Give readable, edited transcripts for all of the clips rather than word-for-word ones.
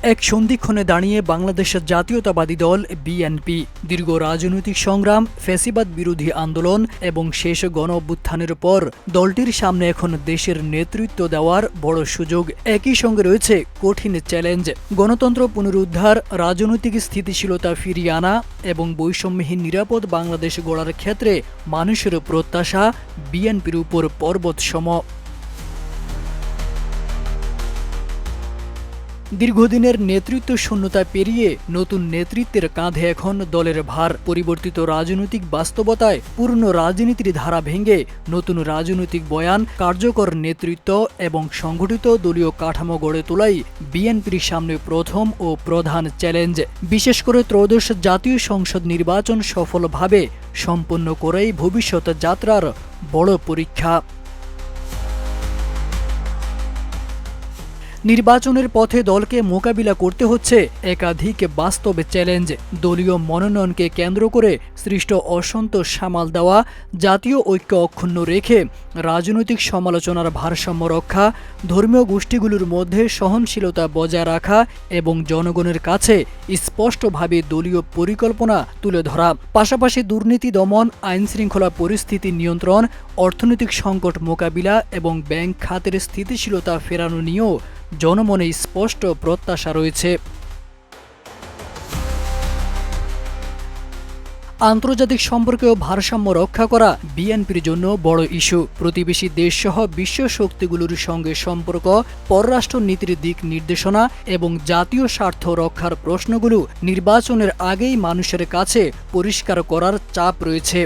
এক সন্ধিক্ষণে দাঁড়িয়ে বাংলাদেশ জাতীয়তাবাদী দল বিএনপি দীর্ঘ রাজনৈতিক সংগ্রাম, ফ্যাসিবাদ বিরোধী আন্দোলন এবং শেষ গণঅভ্যুত্থানের পর দলটির সামনে এখন দেশের নেতৃত্ব দেওয়ার বড় সুযোগ। একই সঙ্গে রয়েছে কঠিন চ্যালেঞ্জ, গণতন্ত্র পুনরুদ্ধার, রাজনৈতিক স্থিতিশীলতা ফিরিয়ে আনা এবং বৈষম্যহীন নিরাপদ বাংলাদেশ গড়ার ক্ষেত্রে মানুষের প্রত্যাশা বিএনপির উপর পর্বতসম। দীর্ঘদিনের নেতৃত্ব শূন্যতা পেরিয়ে নতুন নেতৃত্বের কাঁধে এখন দলের ভার। পরিবর্তিত রাজনৈতিক বাস্তবতায় পূর্ণ রাজনীতির ধারা ভেঙে নতুন রাজনৈতিক বয়ান, কার্যকর নেতৃত্ব এবং সংগঠিত দলীয় কাঠামো গড়ে তোলাই বিএনপির সামনে প্রথম ও প্রধান চ্যালেঞ্জ। বিশেষ করে ত্রয়োদশ জাতীয় সংসদ নির্বাচন সফলভাবে সম্পন্ন করেই ভবিষ্যৎ যাত্রার বড় পরীক্ষা। নির্বাচনের পথে দলকে মোকাবিলা করতে হচ্ছে একাধিক বাস্তব চ্যালেঞ্জ। দলীয় মনোনয়নকে কেন্দ্র করে সৃষ্ট অসন্তোষ সামাল দেওয়া, জাতীয় ঐক্য অক্ষুণ্ণ রেখে রাজনৈতিক সমালোচনার ভারসাম্য রক্ষা, ধর্মীয় গোষ্ঠীগুলোর মধ্যে সহনশীলতা বজায় রাখা এবং জনগণের কাছে স্পষ্টভাবে দলীয় পরিকল্পনা তুলে ধরা। পাশাপাশি দুর্নীতি দমন, আইনশৃঙ্খলা পরিস্থিতি নিয়ন্ত্রণ, অর্থনৈতিক সংকট মোকাবিলা এবং ব্যাংক খাতের স্থিতিশীলতা ফেরানো নিয়েও জনমনে স্পষ্ট প্রত্যাশা রয়েছে। আন্তর্জাতিক সম্পর্কেও ভারসাম্য রক্ষা করা বিএনপির জন্য বড় ইস্যু। প্রতিবেশী দেশসহ বিশ্ব শক্তিগুলোর সঙ্গে সম্পর্ক, পররাষ্ট্র নীতির দিক নির্দেশনা এবং জাতীয় স্বার্থ রক্ষার প্রশ্নগুলো নির্বাচনের আগেই মানুষের কাছে পরিষ্কার করার চাপ রয়েছে।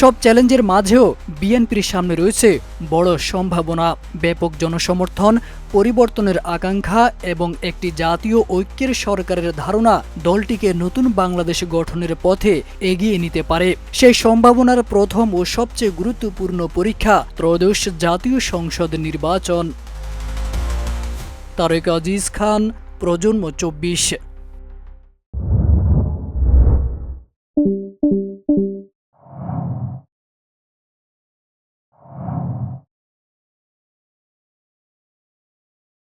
সব চ্যালেঞ্জের মাঝেও বিএনপির সামনে রয়েছে বড় সম্ভাবনা, ব্যাপক জনসমর্থন, পরিবর্তনের আকাঙ্ক্ষা এবং একটি জাতীয় ঐক্যের সরকারের ধারণা দলটিকে নতুন বাংলাদেশ গঠনের পথে এগিয়ে নিতে পারে। সেই সম্ভাবনার প্রথম ও সবচেয়ে গুরুত্বপূর্ণ পরীক্ষা ত্রয়োদশ জাতীয় সংসদ নির্বাচন। তারেক আজিজ খান, প্রজন্ম 24।